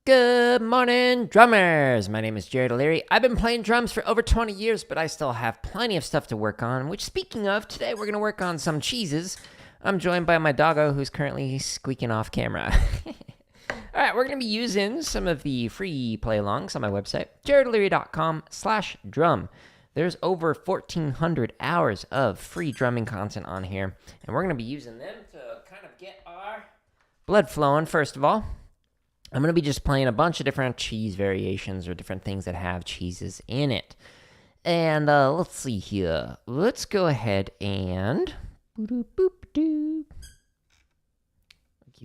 Good morning, drummers! My name is Jared O'Leary. I've been playing drums for over 20 years, but I still have plenty of stuff to work on, which, speaking of, today we're going to work on some cheeses. I'm joined by my doggo, who's currently squeaking off camera. Alright, we're going to be using some of the free play-alongs on my website, jaredoleary.com/drum. There's over 1,400 hours of free drumming content on here, and we're going to be using them to kind of get our blood flowing, first of all. I'm going to be just playing a bunch of different cheese variations or different things that have cheeses in it. And let's see here. Let's go ahead and... Cute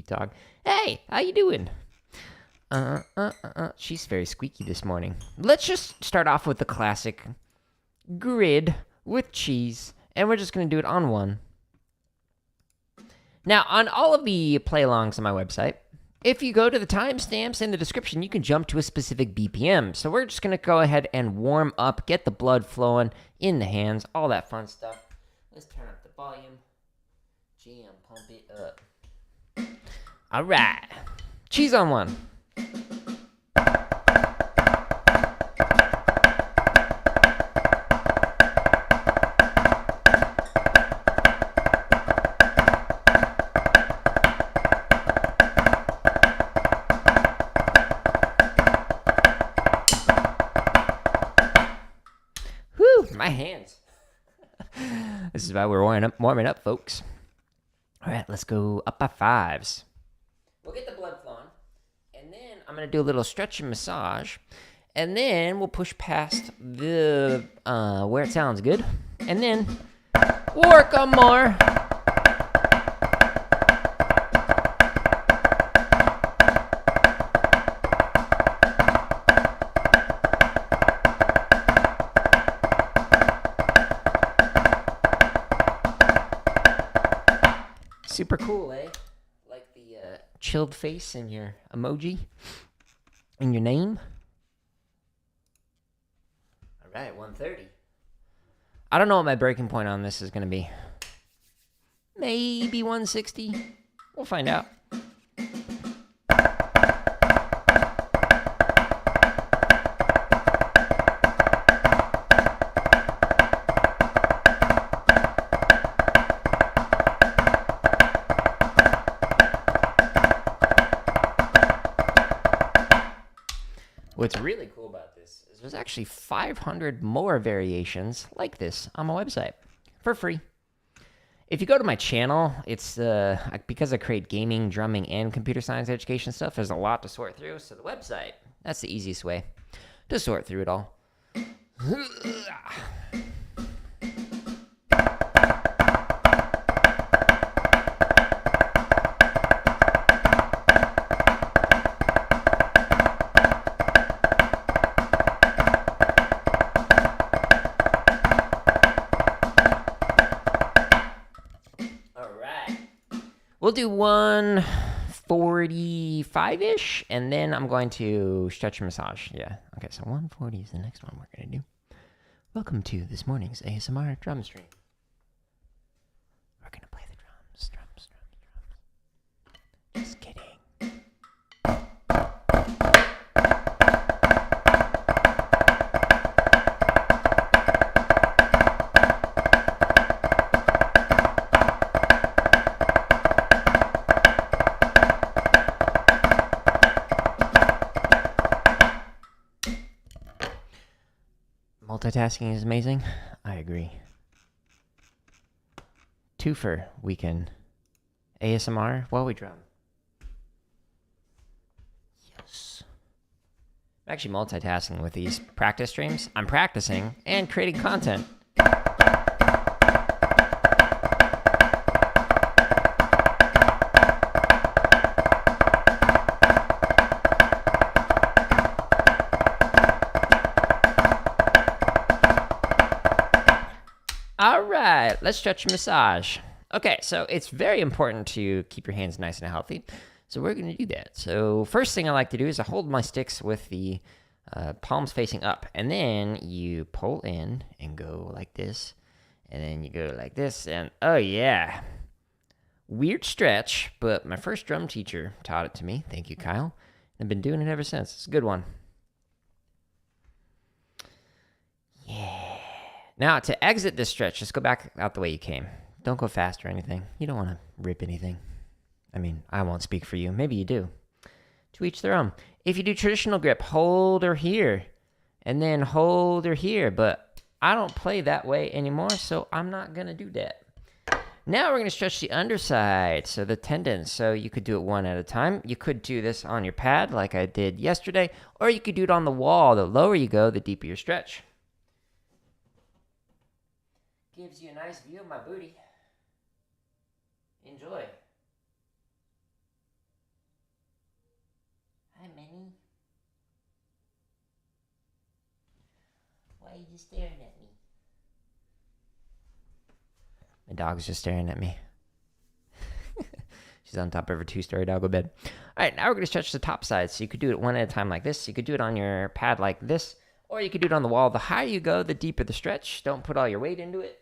dog. Hey, how you doing? She's very squeaky this morning. Let's just start off with the classic grid with cheese. And we're just going to do it on one. Now, on all of the play-alongs on my website, if you go to the timestamps in the description, you can jump to a specific BPM. So we're just going to go ahead and warm up, get the blood flowing in the hands, all that fun stuff. Let's turn up the volume. Jam, pump it up. All right. Cheese on one. My hands. This is why we're warming up, folks. All right, let's go up by fives. We'll get the blood flowing, and then I'm going to do a little stretch and massage, and then we'll push past the where it sounds good, and then work on more. Super cool, eh? Like the chilled face in your emoji in your name. All right, 130. I don't know what my breaking point on this is going to be. Maybe 160. We'll find out. What's really cool about this is there's actually 500 more variations like this on my website for free. If you go to my channel, it's because I create gaming, drumming, and computer science education stuff, there's a lot to sort through. So the website, that's the easiest way to sort through it all. We'll do 145-ish, and then I'm going to stretch and massage. Yeah. Okay, so 140 is the next one we're going to do. Welcome to this morning's ASMR drum stream. We're going to play the drums. Just kidding. Multitasking is amazing. I agree. Twofer weekend. ASMR while we drum. Yes. I'm actually multitasking with these practice streams. I'm practicing and creating content. All right, let's stretch and massage. Okay, so it's very important to keep your hands nice and healthy. So we're going to do that. So first thing I like to do is I hold my sticks with the palms facing up. And then you pull in and go like this. And then you go like this. And oh yeah, weird stretch. But my first drum teacher taught it to me. Thank you, Kyle. I've been doing it ever since. It's a good one. Yeah. Now, to exit this stretch, just go back out the way you came. Don't go fast or anything. You don't want to rip anything. I mean, I won't speak for you. Maybe you do. To each their own. If you do traditional grip, hold her here. And then hold her here. But I don't play that way anymore, so I'm not going to do that. Now we're going to stretch the underside, so the tendons. So you could do it one at a time. You could do this on your pad like I did yesterday, or you could do it on the wall. The lower you go, the deeper your stretch. Gives you a nice view of my booty. Enjoy. Hi, Minnie. Why are you staring at me? My dog's just staring at me. She's on top of her 2-story doggo bed. All right, now we're going to stretch the top side. So you could do it one at a time like this. You could do it on your pad like this, or you could do it on the wall. The higher you go, the deeper the stretch. Don't put all your weight into it.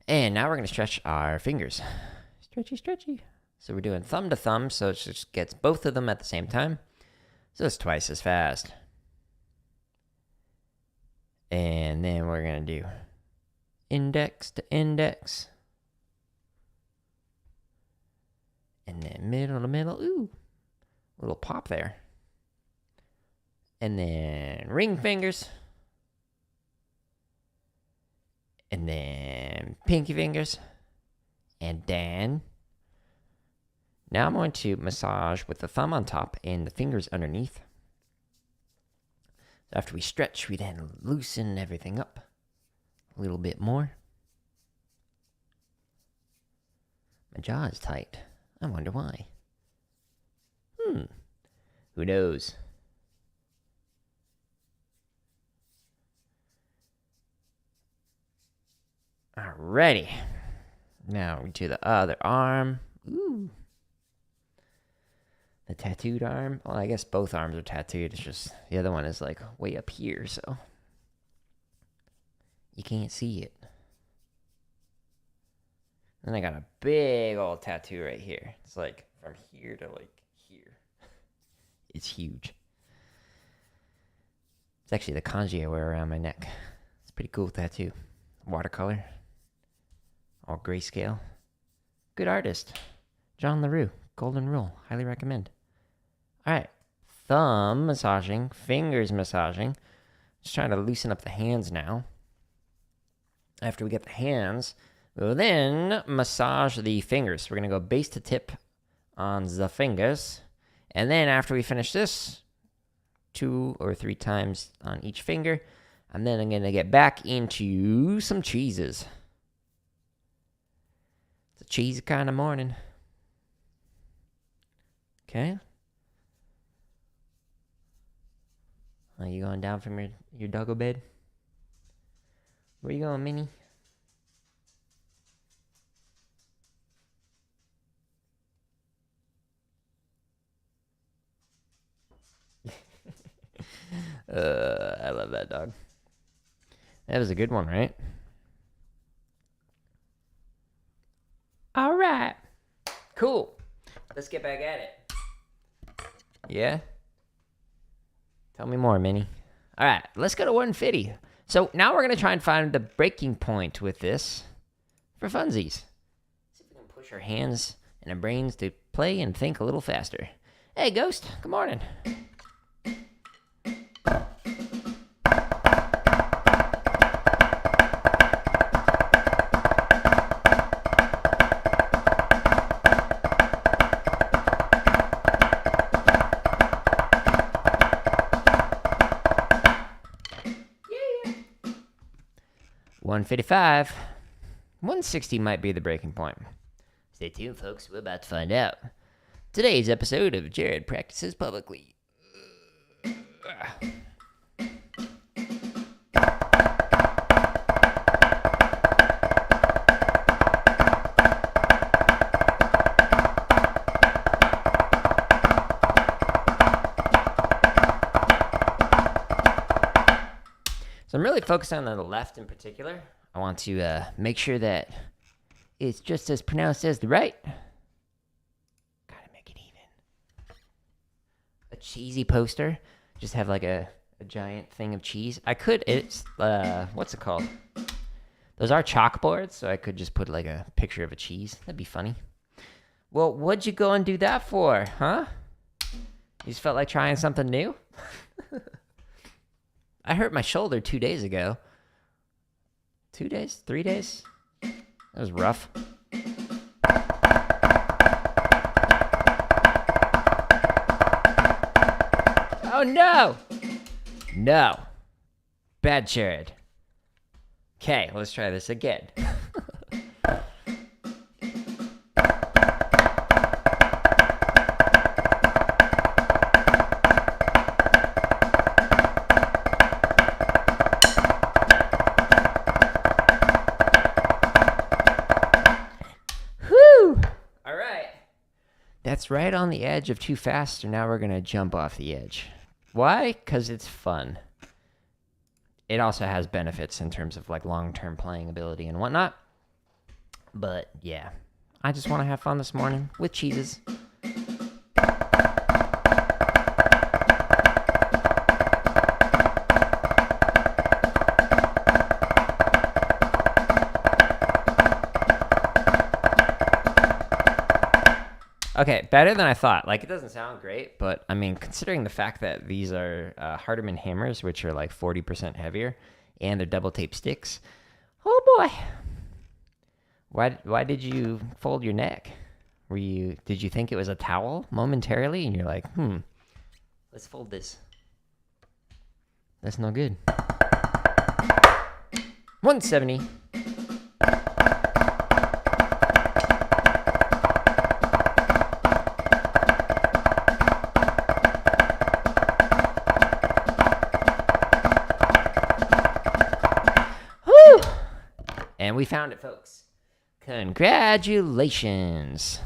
And now we're going to stretch our fingers. Stretchy, stretchy. So we're doing thumb to thumb, so it just gets both of them at the same time. So it's twice as fast. And then we're going to do index to index. And then middle to middle. Ooh, little pop there. And then ring fingers. And then pinky fingers. And then now I'm going to massage with the thumb on top and the fingers underneath. After we stretch, we then loosen everything up a little bit more. My jaw is tight. I wonder why. Who knows? Alrighty. Now we do the other arm. Ooh. The tattooed arm. Well, I guess both arms are tattooed. It's just the other one is like way up here, so you can't see it. Then I got a big old tattoo right here. It's like from here to like here. It's huge. It's actually the kanji I wear around my neck. It's a pretty cool tattoo. Watercolor. All grayscale. Good artist. John LaRue. Golden Rule. Highly recommend. Alright. Thumb massaging. Fingers massaging. Just trying to loosen up the hands now. After we get the hands, we'll then massage the fingers. We're going to go base to tip on the fingers. And then after we finish this, 2 or 3 times on each finger. And then I'm going to get back into some cheeses. It's a cheesy kind of morning. Okay. Are you going down from your doggo bed? Where you going, Minnie? I love that dog. That was a good one, right? All right. Cool. Let's get back at it. Yeah? Tell me more, Minnie. All right, let's go to 150. So now we're going to try and find the breaking point with this for funsies. See if we can push our hands and our brains to play and think a little faster. Hey, Ghost. Good morning. 155. 160 might be the breaking point. Stay tuned, folks. We're about to find out. Today's episode of Jared Practices Publicly. 1 So I'm really focusing on the left in particular. I want to make sure that it's just as pronounced as the right. Gotta make it even. A cheesy poster. Just have like a giant thing of cheese. I could, it's, what's it called? Those are chalkboards, so I could just put like a picture of a cheese. That'd be funny. Well, what'd you go and do that for, huh? You just felt like trying something new? I hurt my shoulder 2 days ago. 2 days? 3 days? That was rough. Oh no! No. Bad Jared. Okay, let's try this again. Whew! All right. That's right on the edge of too fast, so now we're going to jump off the edge. Why? Because it's fun. It also has benefits in terms of like long-term playing ability and whatnot. But yeah, I just want to have fun this morning with cheeses. Okay, better than I thought. Like, it doesn't sound great, but I mean, considering the fact that these are Hardeman hammers, which are like 40% heavier, and they're double tape sticks. Oh boy! Why did you fold your neck? Did you think it was a towel momentarily, and you're like, let's fold this. That's no good. 170. And we found it, folks. Congratulations.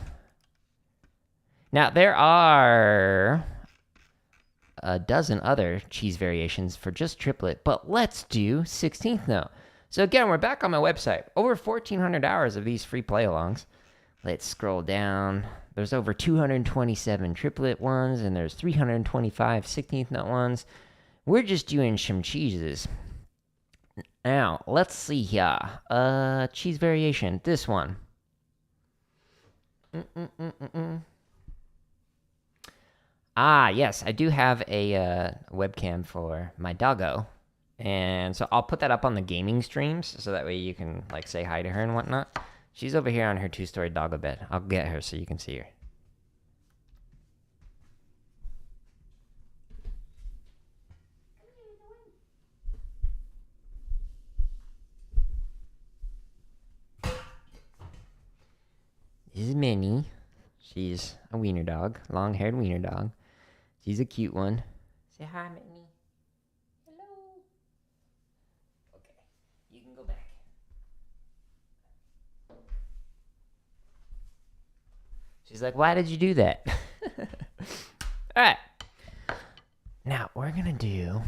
Now, there are a dozen other cheese variations for just triplet, but let's do 16th note. So again, we're back on my website. Over 1,400 hours of these free play-alongs. Let's scroll down. There's over 227 triplet ones, and there's 325 16th note ones. We're just doing some cheeses. Now, let's see here. Cheese variation. This one. Ah, yes. I do have a webcam for my doggo. And so I'll put that up on the gaming streams so that way you can, like, say hi to her and whatnot. She's over here on her 2-story doggo bed. I'll get her so you can see her. This is Minnie. She's a wiener dog, long-haired wiener dog. She's a cute one. Say hi, Minnie. Hello. Okay, you can go back. She's like, why did you do that? All right. Now, we're going to do...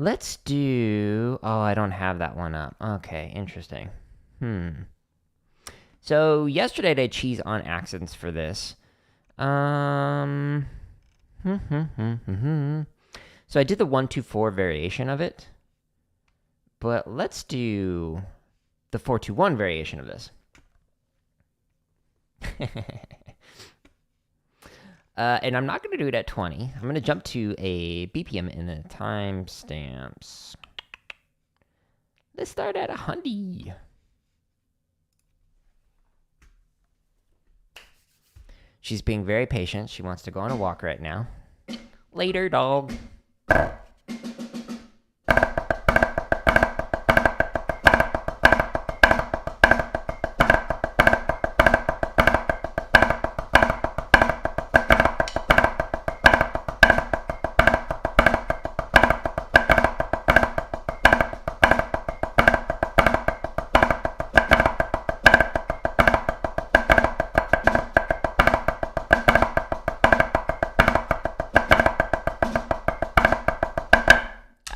Let's do... Oh, I don't have that one up. Okay, interesting. So, yesterday I did cheese on accents for this. So I did the 1-2-4 variation of it. But let's do the 4-2-1 variation of this. And I'm not going to do it at 20. I'm going to jump to a BPM in the timestamps. Let's start at 100. She's being very patient. She wants to go on a walk right now. Later, dog.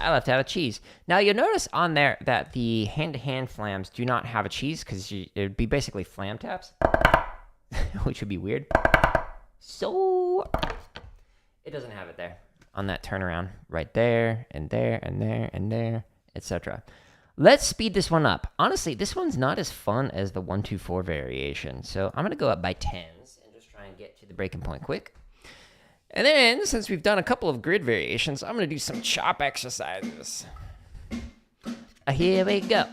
I left out a cheese. Now, you'll notice on there that the hand-to-hand flams do not have a cheese because it would be basically flam taps, which would be weird. So, it doesn't have it there on that turnaround. Right there, and there, and there, and there, etc. Let's speed this one up. Honestly, this one's not as fun as the 1-2-4 variation. So, I'm going to go up by 10s and just try and get to the breaking point quick. And then, since we've done a couple of grid variations, I'm going to do some chop exercises. Here we go.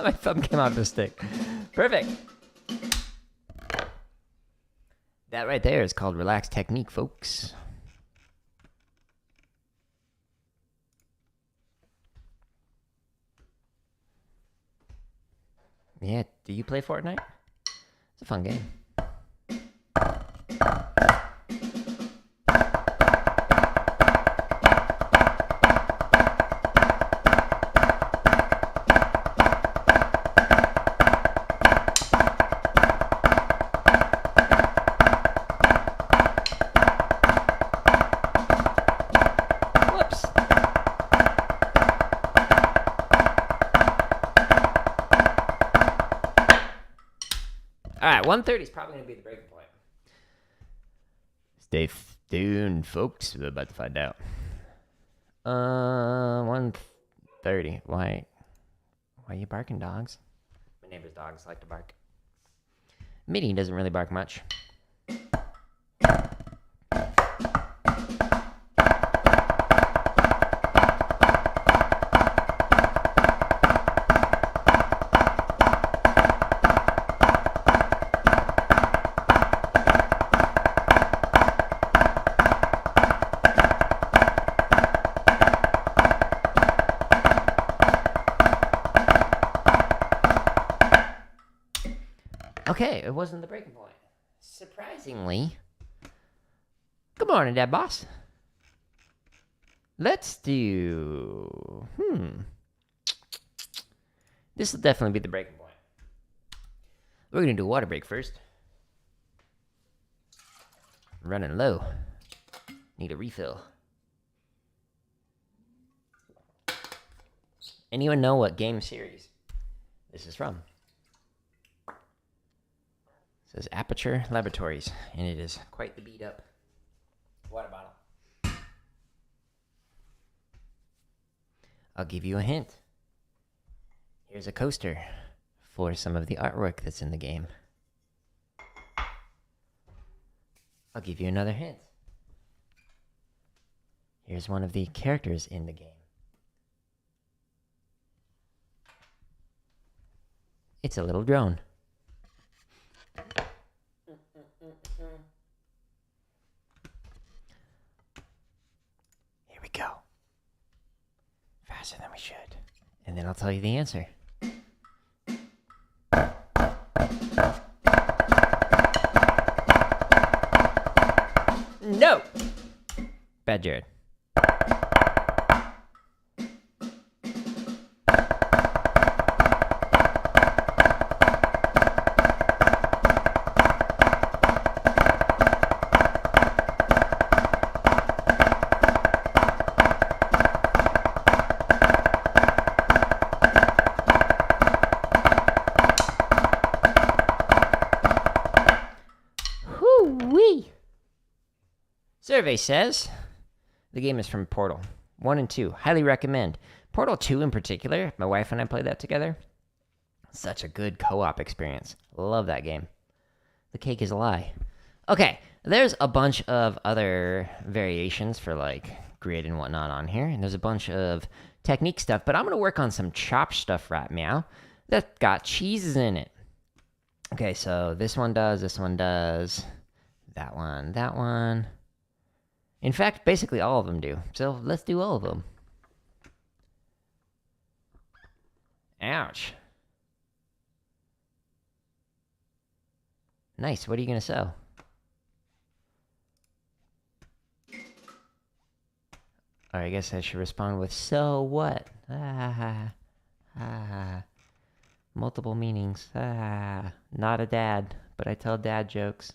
My thumb came out of the stick. Perfect. That right there is called relaxed technique, folks. Yeah, do you play Fortnite? It's a fun game. All right, 130 is probably going to be the breaking point. Stay tuned, folks. We're about to find out. 130. Why are you barking, dogs? My neighbor's dogs like to bark. Minnie doesn't really bark much. Okay, it wasn't the breaking point. Surprisingly. Good morning, Dad Boss. Let's do... This will definitely be the breaking point. We're going to do a water break first. Running low. Need a refill. Anyone know what game series this is from? It says Aperture Laboratories, and it is quite the beat up water bottle. I'll give you a hint. Here's a coaster for some of the artwork that's in the game. I'll give you another hint. Here's one of the characters in the game. It's a little drone. Here we go. Faster than we should. And then I'll tell you the answer. No! Bad Jared. Survey says the game is from Portal 1 and 2. Highly recommend. Portal 2 in particular, my wife and I played that together. Such a good co-op experience. Love that game. The cake is a lie. Okay, there's a bunch of other variations for like grid and whatnot on here, and there's a bunch of technique stuff, but I'm going to work on some chop stuff right now that got cheeses in it. Okay, so this one does, that one. In fact, basically all of them do. So let's do all of them. Ouch. Nice. What are you going to sell? Or I guess I should respond with, so what? Multiple meanings. Not a dad, but I tell dad jokes.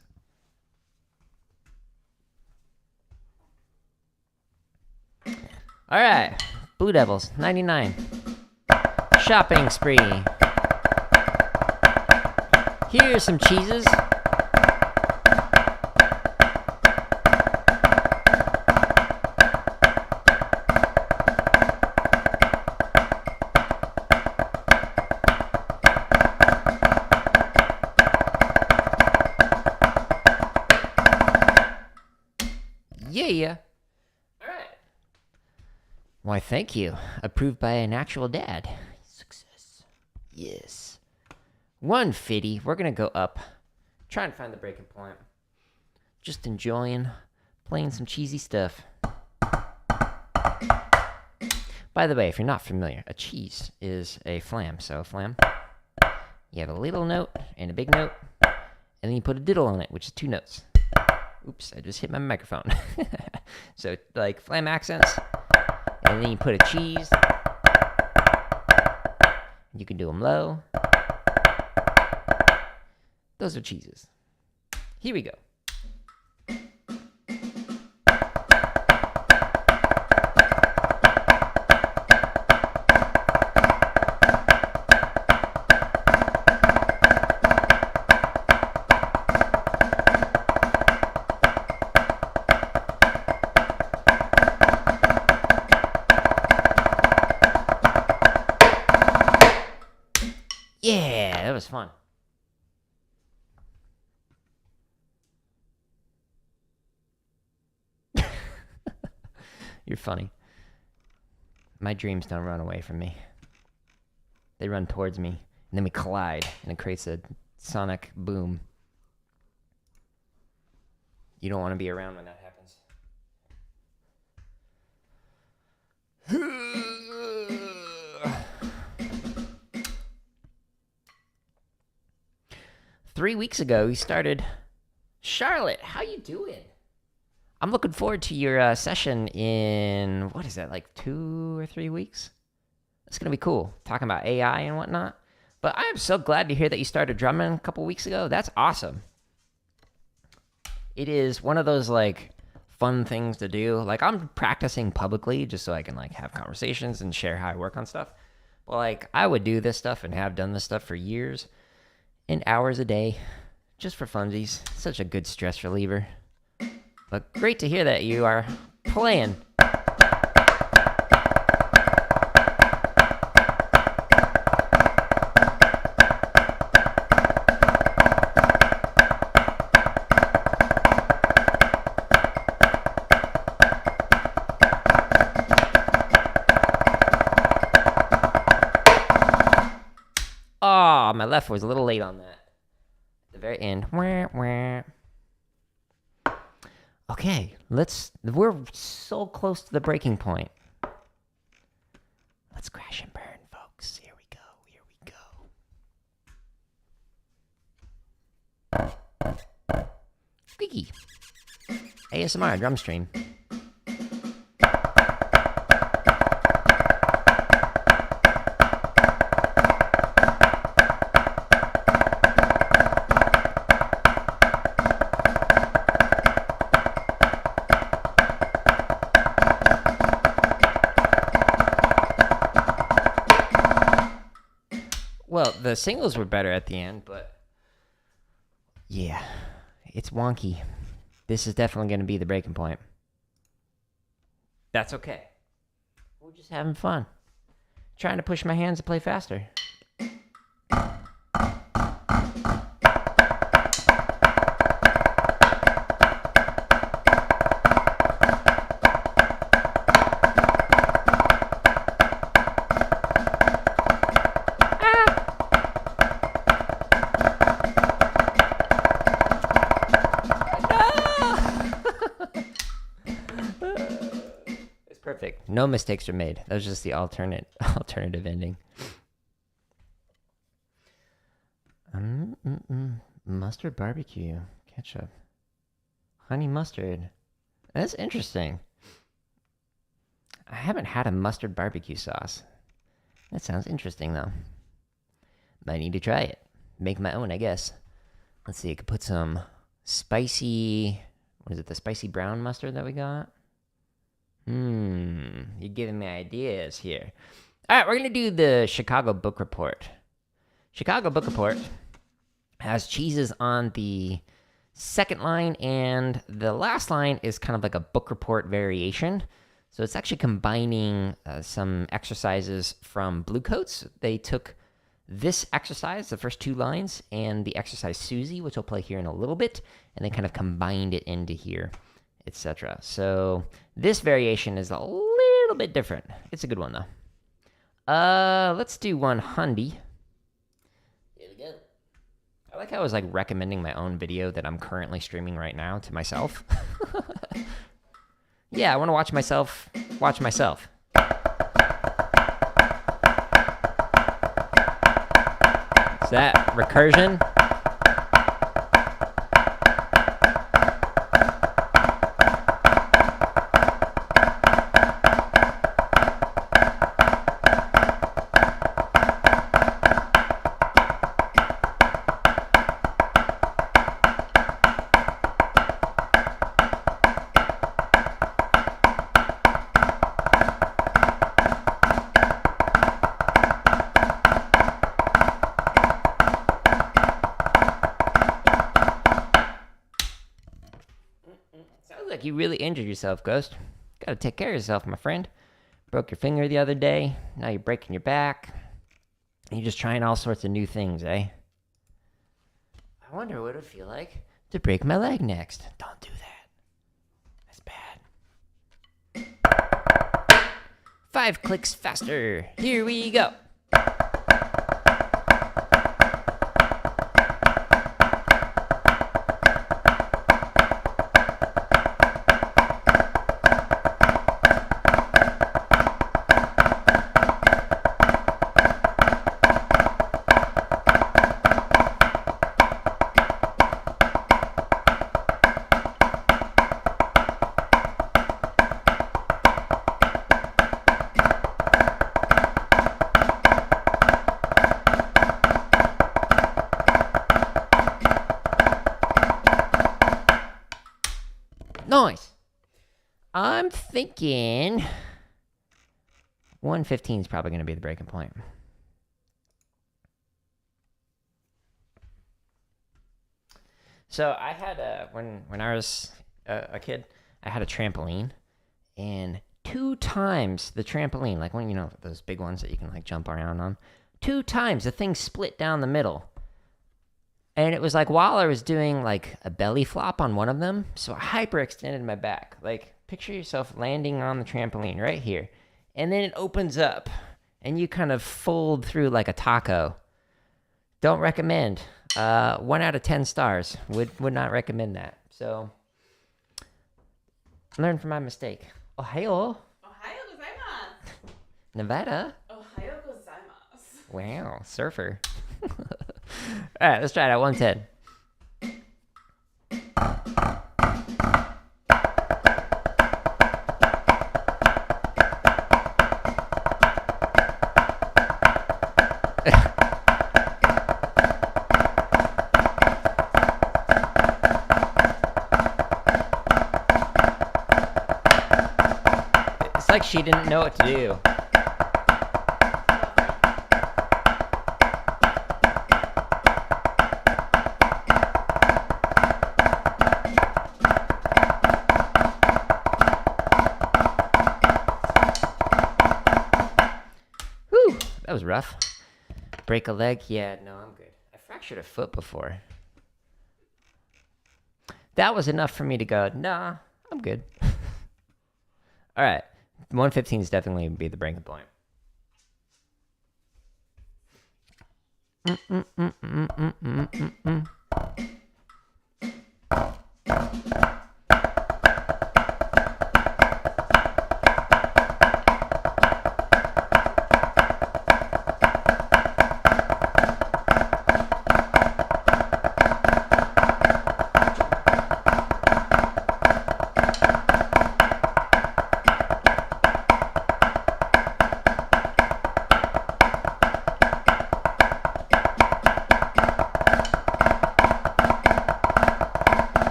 Alright. Blue Devils, 99. Shopping spree. Here's some cheeses. Yeah. Alright. Why, thank you. Approved by an actual dad. Success. Yes. 150. We're gonna go up. Try and find the breaking point. Just enjoying playing some cheesy stuff. By the way, if you're not familiar, a cheese is a flam. So a flam, you have a little note and a big note, and then you put a diddle on it, which is 2 notes. Oops, I just hit my microphone. So, like, flam accents, and then you put a cheese. You can do them low. Those are cheeses. Here we go. Yeah, that was fun. You're funny. My dreams don't run away from me. They run towards me, and then we collide, and it creates a sonic boom. You don't want to be around when that happens. 3 weeks ago, we started. Charlotte, how you doing? I'm looking forward to your session in, what is that, like 2 or 3 weeks? It's going to be cool, talking about AI and whatnot. But I am so glad to hear that you started drumming a couple weeks ago. That's awesome. It is one of those, like, fun things to do. Like, I'm practicing publicly just so I can, like, have conversations and share how I work on stuff. But, like, I would do this stuff and have done this stuff for years and hours a day just for funsies. Such a good stress reliever. But great to hear that you are playing. Oh, my left was a little late on that. At the very end. Wah, wah. Okay, we're so close to the breaking point. Let's crash and burn, folks. Here we go. Squeaky. ASMR drum stream. Well, the singles were better at the end, but yeah, it's wonky. This is definitely going to be the breaking point. That's okay. We're just having fun. Trying to push my hands to play faster. Perfect. No mistakes were made. That was just the alternative ending. Must Mustard barbecue ketchup. Honey mustard. That's interesting. I haven't had a mustard barbecue sauce. That sounds interesting, though. Might need to try it. Make my own, I guess. Let's see, I could put some spicy... What is it, the spicy brown mustard that we got? You're giving me ideas here. All right, we're going to do the Chicago Book Report. Chicago Book Report has cheeses on the second line, and the last line is kind of like a book report variation. So it's actually combining some exercises from Blue Coats. They took this exercise, the first two lines, and the exercise Suzie, which I'll play here in a little bit, and they kind of combined it into here, etc. So this variation is a little bit different. It's a good one, though. Let's do one Hundy. Here we go. I like how I was like recommending my own video that I'm currently streaming right now to myself. Yeah, I want to watch myself watch myself. Is that recursion? You really injured yourself, Ghost. Gotta take care of yourself, my friend. Broke your finger the other day. Now you're breaking your back. And you're just trying all sorts of new things, eh? I wonder what it would feel like to break my leg next. Don't do that. That's bad. 5 clicks faster. Here we go. Nice. I'm thinking 115 is probably going to be the breaking point. So I had when I was a kid, I had a trampoline, and 2 times the trampoline, like one, you know, those big ones that you can like jump around on, 2 times the thing split down the middle. And it was like while I was doing like a belly flop on one of them, so I hyperextended my back. Like picture yourself landing on the trampoline right here, and then it opens up, and you kind of fold through like a taco. Don't recommend. 1 out of 10 stars. Would not recommend that. So learn from my mistake. Ohio. Ohio gozaimasu. Nevada. Ohio gozaimasu. Wow, surfer. All right, let's try it at 110. It's like she didn't know what to do. That was rough. Break a leg? Yeah, no, I'm good. I fractured a foot before. That was enough for me to go, nah, I'm good. All right. 115 is definitely be the breaking point.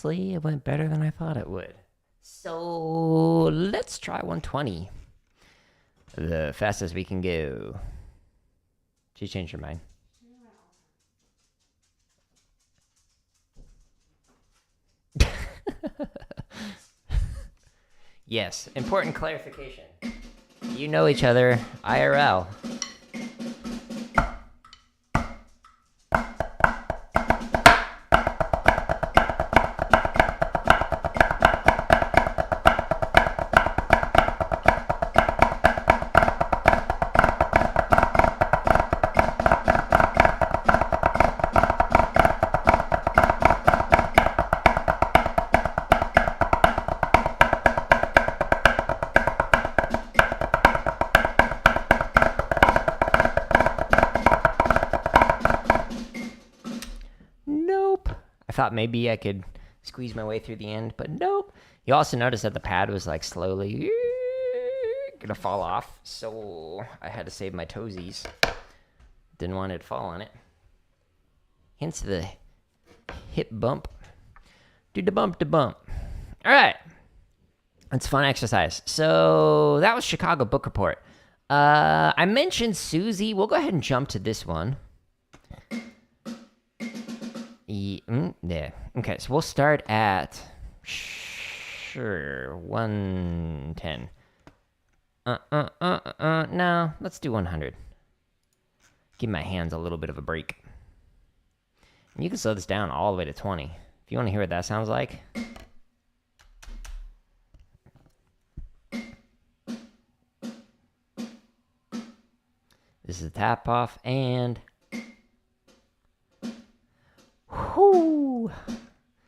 honestly, it went better than I thought it would. So let's try 120. The fastest we can go. She changed her mind. Yes, important clarification. You know each other IRL. Nope. I thought maybe I could squeeze my way through the end, but nope. You also noticed that the pad was like slowly gonna fall off, so I had to save my toesies. Didn't want it to fall on it. Hence the hip bump. Do the bump, the bump. All right. It's a fun exercise. So that was Chicago Book Report. I mentioned Suzie. We'll go ahead and jump to this one. Yeah. Okay, so we'll start at 110. No, let's do 100. Give my hands a little bit of a break. And you can slow this down all the way to 20. If you want to hear what that sounds like. This is a tap off and whoo.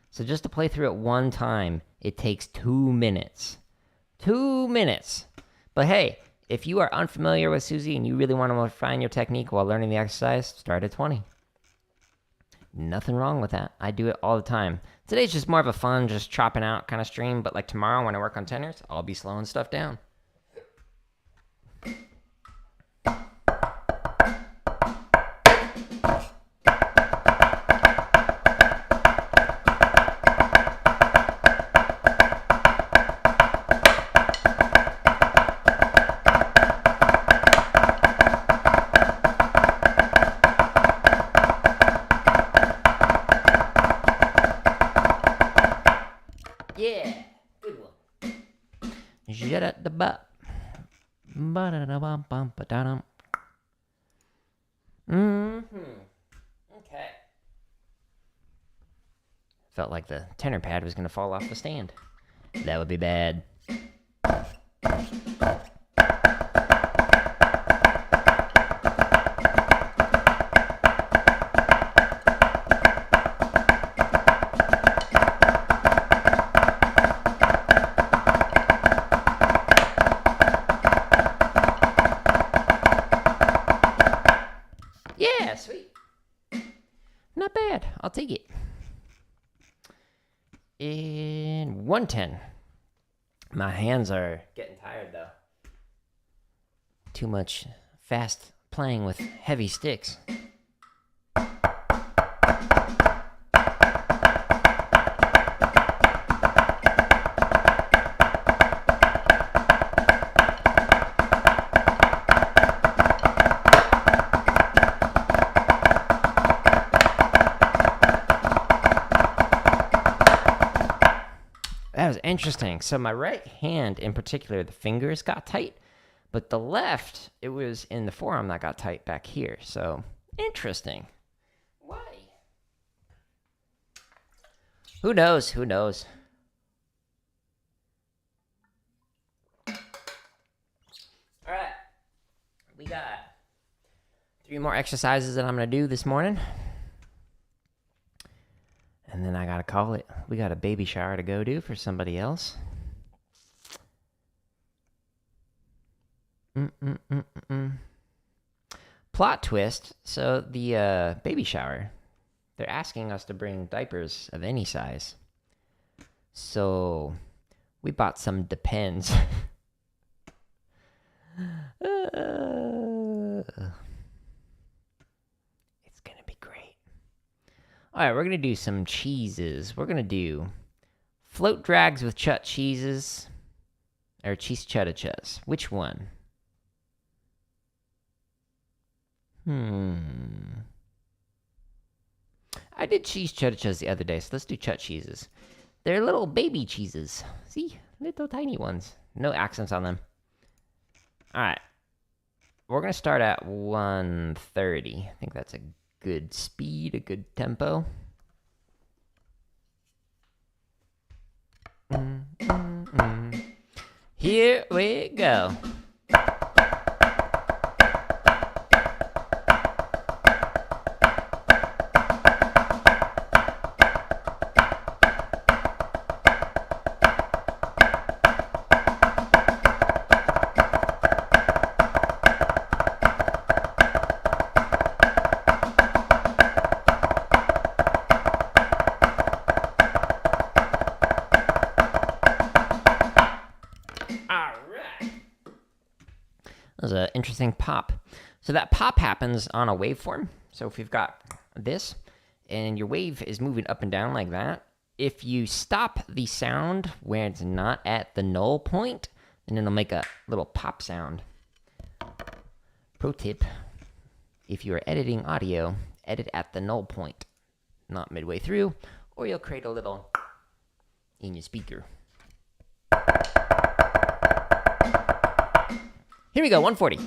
So just to play through it one time, it takes 2 minutes. 2 minutes. But hey, if you are unfamiliar with Suzie and you really want to refine your technique while learning the exercise, start at 20. Nothing wrong with that. I do it all the time. Today's just more of a fun, just chopping out kind of stream, but like tomorrow when I work on tenors, I'll be slowing stuff down. Yeah, good one. Jet at the butt. Okay. Felt like the tenor pad was going to fall off the stand. That would be bad. Yeah, sweet. Not bad. I'll take it. In 110. My hands are getting tired, though. Too much fast playing with heavy sticks. That was interesting. So my right hand in particular, the fingers got tight, but the left, it was in the forearm that got tight back here. So interesting. Why? Who knows? Who knows? All right. We got 3 more exercises that I'm going to do this morning. And then I gotta call it. We got a baby shower to go do for somebody else. Plot twist. So the baby shower, they're asking us to bring diapers of any size. So we bought some Depends. It's gonna be great. All right, we're going to do some cheeses. We're going to do Float drags with chut cheeses or cheese chutichuhs. Which one? I did cheese chutichuhs the other day, so let's do chut cheeses. They're little baby cheeses. See? Little tiny ones. No accents on them. Alright. We're going to start at 130. I think that's a good speed, a good tempo. Here we go. That was an interesting pop. So that pop happens on a waveform. So if you've got this, and your wave is moving up and down like that, if you stop the sound where it's not at the null point, then it'll make a little pop sound. Pro tip, if you are editing audio, edit at the null point, not midway through, or you'll create a little in your speaker. Here we go, 140.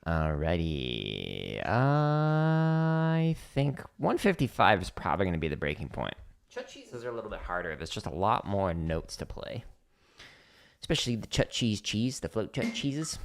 Alrighty, I think 155 is probably going to be the breaking point. Chut cheeses are a little bit harder. There's just a lot more notes to play. Especially the chut cheese, the float chut cheeses.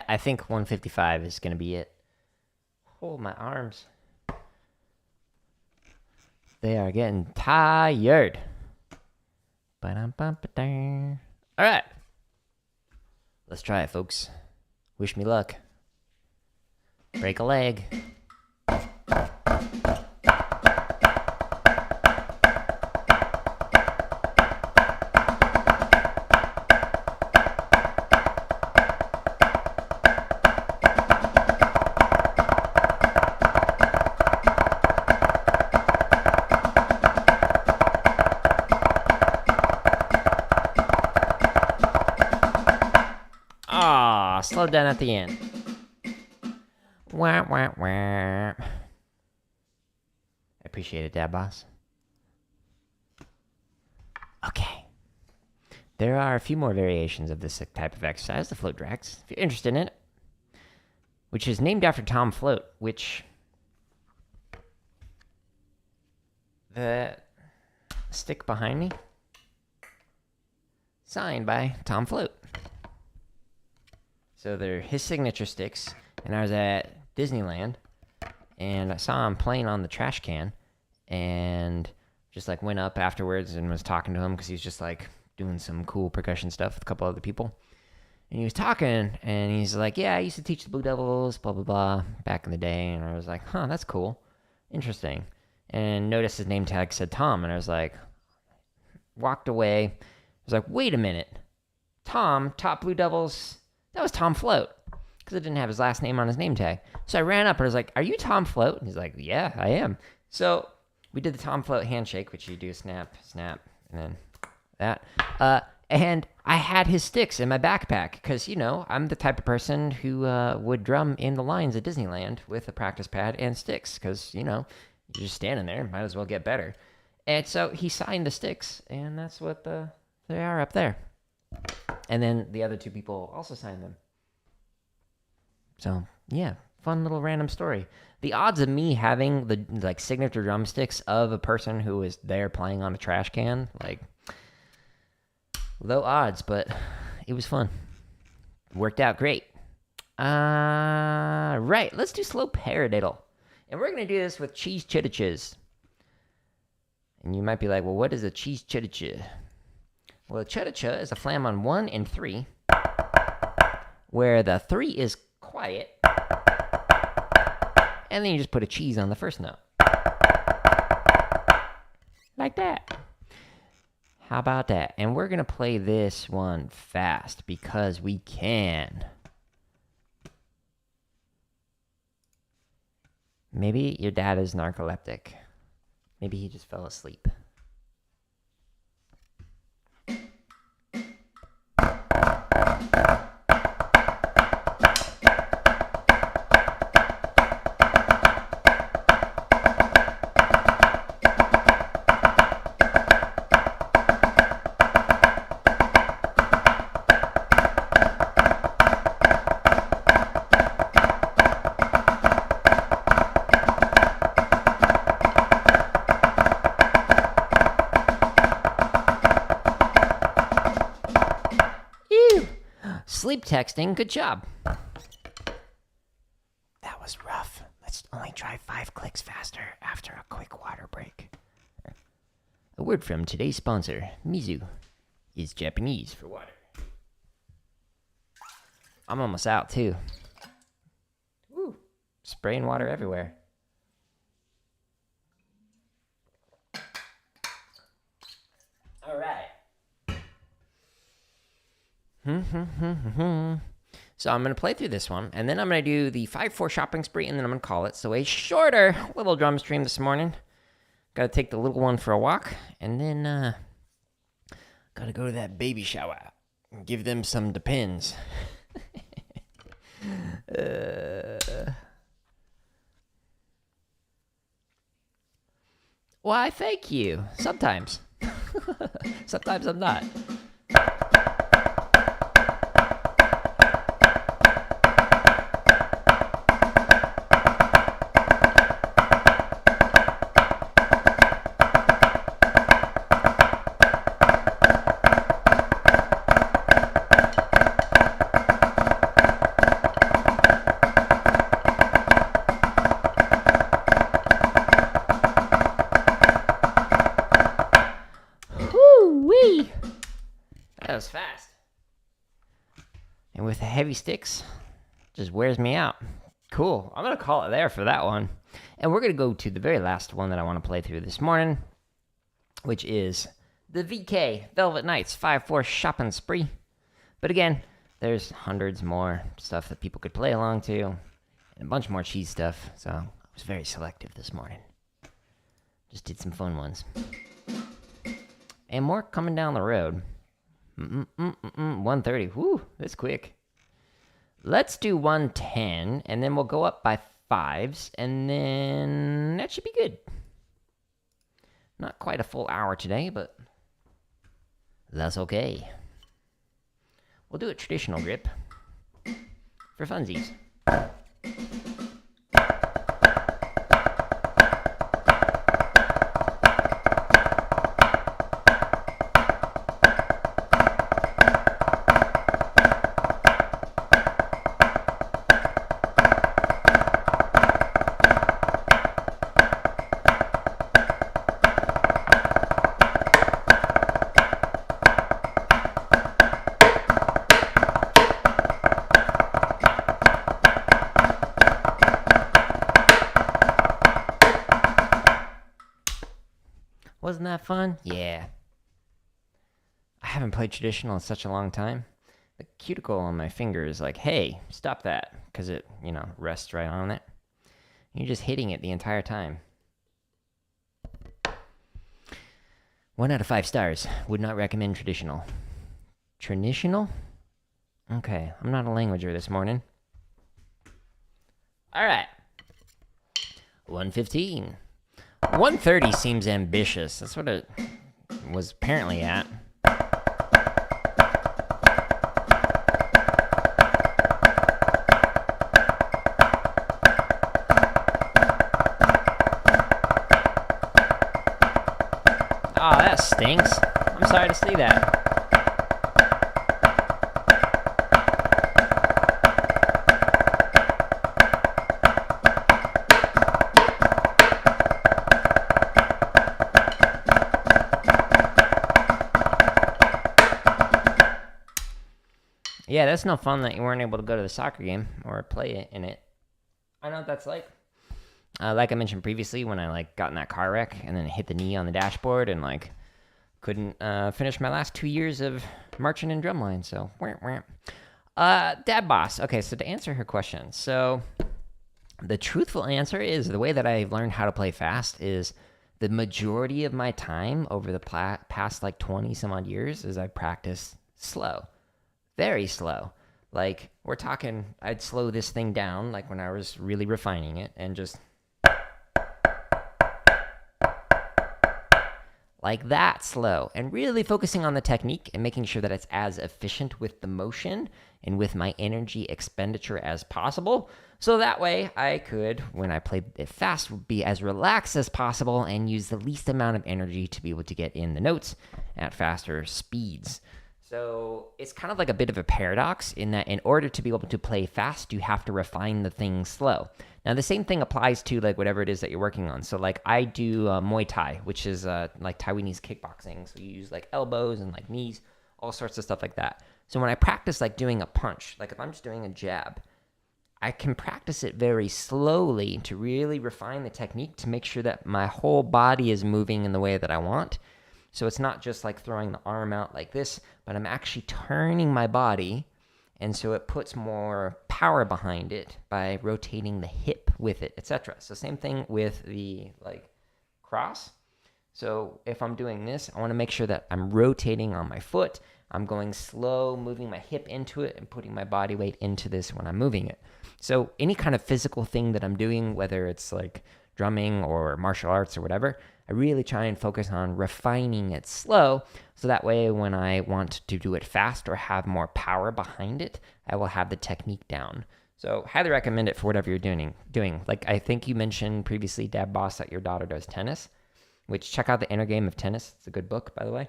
I think 155 is going to be it. Oh, my arms. They are getting tired. All right. Let's try it, folks. Wish me luck. Break a leg. Slow down at the end. Wah, wah, wah. Appreciate it, Dad Boss. Okay. There are a few more variations of this type of exercise, the float drags, if you're interested in it, which is named after Tom Float, which the stick behind me, signed by Tom Float. So they're his signature sticks, and I was at Disneyland, and I saw him playing on the trash can, and just like went up afterwards and was talking to him because he was just like doing some cool percussion stuff with a couple other people. And he was talking, and he's like, yeah, I used to teach the Blue Devils, blah, blah, blah, back in the day. And I was like, huh, that's cool. Interesting. And noticed his name tag said Tom, and I was like, walked away. I was like, wait a minute. Tom, top Blue Devils... That was Tom Float, because it didn't have his last name on his name tag. So I ran up and I was like, are you Tom Float? And he's like, yeah, I am. So we did the Tom Float handshake, which you do snap, snap, and then that. And I had his sticks in my backpack, because, you know, I'm the type of person who would drum in the lines at Disneyland with a practice pad and sticks, because, you know, you're just standing there, might as well get better. And so he signed the sticks, and that's what they are up there. And then the other two people also signed them. So, yeah, fun little random story. The odds of me having the like signature drumsticks of a person who was there playing on a trash can, like, low odds, but it was fun. Worked out great. Right, let's do slow paradiddle. And we're going to do this with cheese chutichuhs. And you might be like, well, what is a cheese chutichuh? Well, a chutichuh is a flam on 1 and 3, where the 3 is quiet, and then you just put a cheese on the first note. Like that. How about that? And we're going to play this one fast because we can. Maybe your dad is narcoleptic. Maybe he just fell asleep. Sleep texting, good job. That was rough. Let's only try 5 clicks faster after a quick water break. A word from today's sponsor, Mizu, is Japanese for water. I'm almost out too. Woo, spraying water everywhere. All right. So I'm going to play through this one, and then I'm going to do the 5-4 shopping spree, and then I'm going to call it. So a shorter little drum stream this morning. Got to take the little one for a walk, and then got to go to that baby shower and give them some depends. Why, thank you. Sometimes. Sometimes I'm not. That was fast. And with the heavy sticks, just wears me out. Cool. I'm going to call it there for that one. And we're going to go to the very last one that I want to play through this morning, which is the VK Velvet Knights 5-4 shopping spree. But again, there's hundreds more stuff that people could play along to, and a bunch more cheese stuff. So I was very selective this morning. Just did some fun ones. And more coming down the road. 130. Whoo, that's quick. Let's do 110, and then we'll go up by 5s, and then that should be good. Not quite a full hour today, but that's okay. We'll do a traditional grip for funsies. Wasn't that fun? Yeah. I haven't played traditional in such a long time. The cuticle on my finger is like, hey, stop that. Because it, rests right on it. You're just hitting it the entire time. 1 out of 5 stars. Would not recommend traditional. Traditional? Okay, I'm not a languager this morning. Alright. 115. 130 seems ambitious. That's what it was apparently at. that stinks. I'm sorry to see that. Yeah, that's no fun that you weren't able to go to the soccer game or play it in it. I know what that's like. Like I mentioned previously, when I like got in that car wreck and then hit the knee on the dashboard and like couldn't finish my last 2 years of marching in drumline. So, Dad Boss. Okay, so to answer her question, so the truthful answer is the way that I've learned how to play fast is the majority of my time over the past like 20 some odd years is I practice slow. Very slow. Like, we're talking, I'd slow this thing down, like when I was really refining it, and just like that slow. And really focusing on the technique and making sure that it's as efficient with the motion and with my energy expenditure as possible. So that way I could, when I played it fast, be as relaxed as possible and use the least amount of energy to be able to get in the notes at faster speeds. So it's kind of like a bit of a paradox in that in order to be able to play fast, you have to refine the thing slow. Now, the same thing applies to like whatever it is that you're working on. So like I do Muay Thai, which is like Taiwanese kickboxing. So you use like elbows and like knees, all sorts of stuff like that. So when I practice like doing a punch, like if I'm just doing a jab, I can practice it very slowly to really refine the technique to make sure that my whole body is moving in the way that I want. So it's not just like throwing the arm out like this, but I'm actually turning my body, and so it puts more power behind it by rotating the hip with it, etc. So same thing with the like cross. So if I'm doing this, I want to make sure that I'm rotating on my foot. I'm going slow, moving my hip into it and putting my body weight into this when I'm moving it. So any kind of physical thing that I'm doing, whether it's like drumming or martial arts or whatever, I really try and focus on refining it slow, so that way when I want to do it fast or have more power behind it, I will have the technique down. So highly recommend it for whatever you're doing. Like I think you mentioned previously, Dad Boss, that your daughter does tennis, which check out The Inner Game of Tennis. It's a good book, by the way.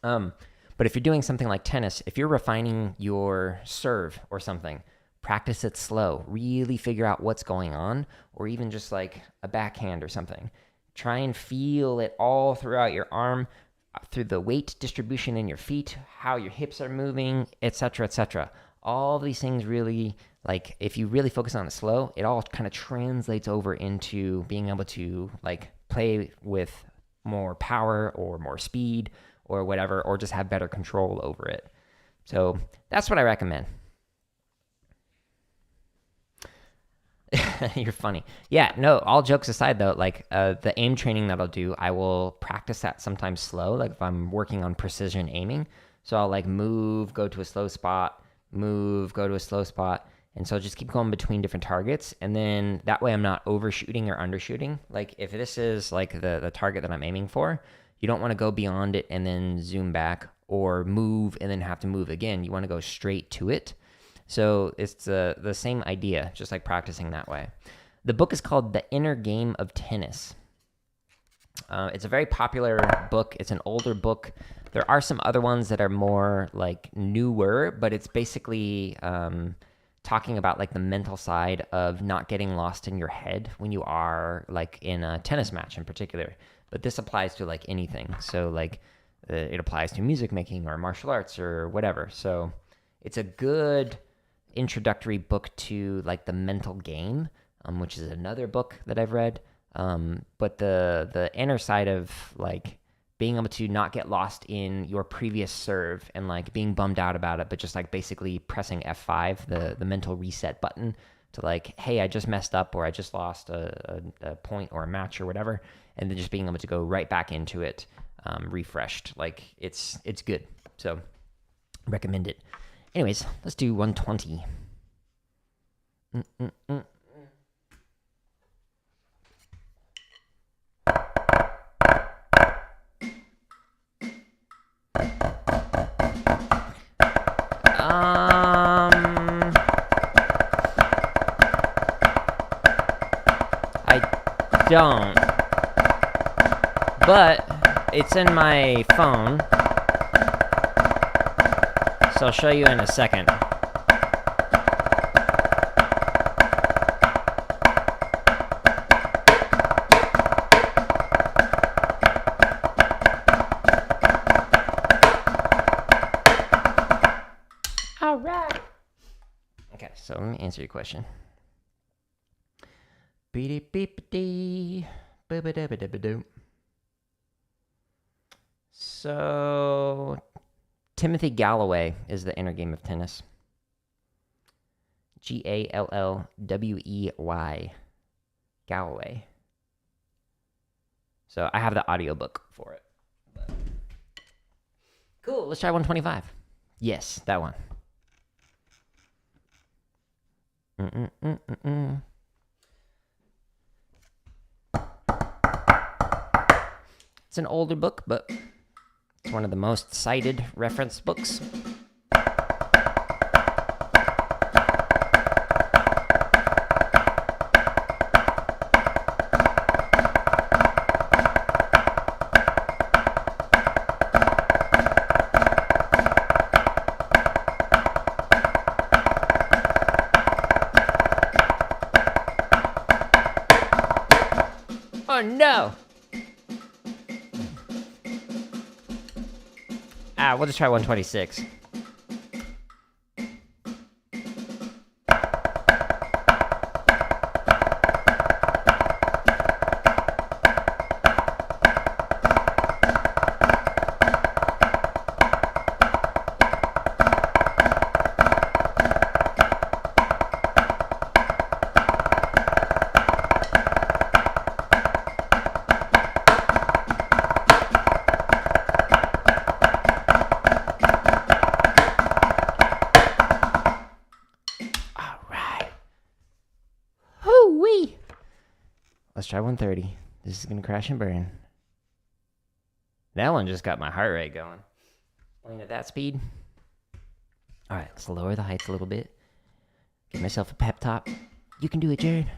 But if you're doing something like tennis, if you're refining your serve or something, practice it slow. Really figure out what's going on, or even just like a backhand or something. Try and feel it all throughout your arm, through the weight distribution in your feet, how your hips are moving, etc., etc. All these things really, like, if you really focus on it slow, it all kind of translates over into being able to, like, play with more power or more speed or whatever, or just have better control over it. So that's what I recommend. You're funny. Yeah, no, all jokes aside though, like the aim training that I'll do, I will practice that sometimes slow, like if I'm working on precision aiming. So I'll like move, go to a slow spot, move, go to a slow spot. And so I'll just keep going between different targets. And then that way I'm not overshooting or undershooting. Like if this is like the target that I'm aiming for, you don't want to go beyond it and then zoom back or move and then have to move again. You want to go straight to it. So it's the same idea, just like practicing that way. The book is called The Inner Game of Tennis. It's a very popular book. It's an older book. There are some other ones that are more like newer, but it's basically talking about like the mental side of not getting lost in your head when you are like in a tennis match in particular. But this applies to like anything. So like it applies to music making or martial arts or whatever. So it's a good introductory book to like the mental game, which is another book that I've read. But the inner side of like being able to not get lost in your previous serve and like being bummed out about it, but just like basically pressing F5, the mental reset button to like, hey, I just messed up or I just lost a point or a match or whatever, and then just being able to go right back into it, refreshed. Like it's good. So recommend it. Anyways, let's do 120. I don't. But it's in my phone. So I'll show you in a second. All right. Okay, so let me answer your question. So, Timothy Galloway is the inner game of tennis. Gallwey. Galloway. So, I have the audiobook for it. Cool, let's try 125. Yes, that one. It's an older book, but it's one of the most cited reference books. Oh no! We'll just try 126. Let's try 130. This is going to crash and burn. That one just got my heart rate going. Playing at that speed. All right, let's lower the heights a little bit. Give myself a pep talk. You can do it, Jared.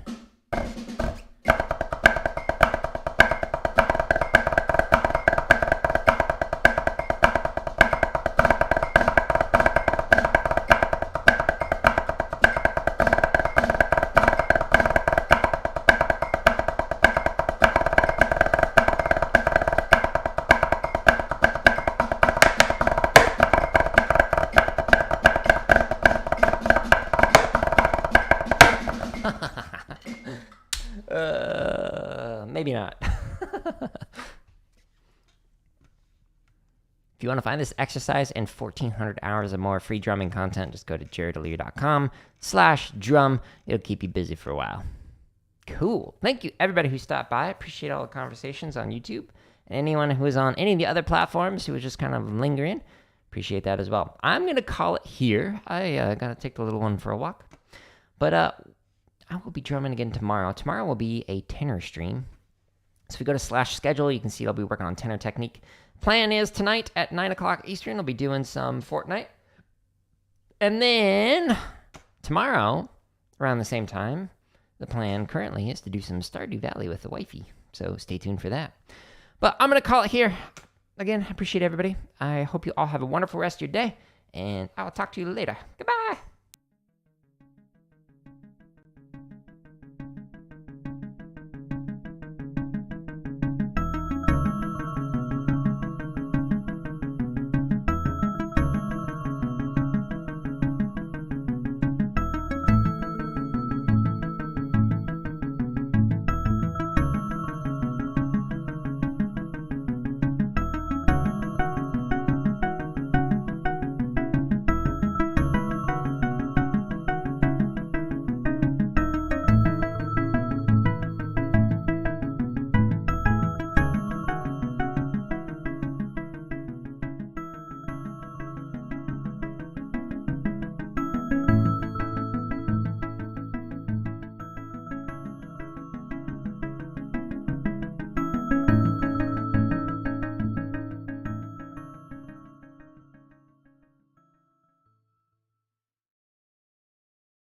Maybe not. If you want to find this exercise and 1,400 hours of more free drumming content, just go to jaredalear.com/drum. It'll keep you busy for a while. Cool. Thank you, everybody who stopped by. I appreciate all the conversations on YouTube. And anyone who is on any of the other platforms who was just kind of lingering, appreciate that as well. I'm going to call it here. I got to take the little one for a walk. But I will be drumming again tomorrow. Tomorrow will be a tenor stream. So if you go to /schedule, you can see I'll be working on tenor technique. Plan is tonight at 9 o'clock Eastern, I'll be doing some Fortnite. And then tomorrow, around the same time, the plan currently is to do some Stardew Valley with the wifey. So stay tuned for that. But I'm going to call it here. Again, I appreciate everybody. I hope you all have a wonderful rest of your day. And I will talk to you later. Goodbye.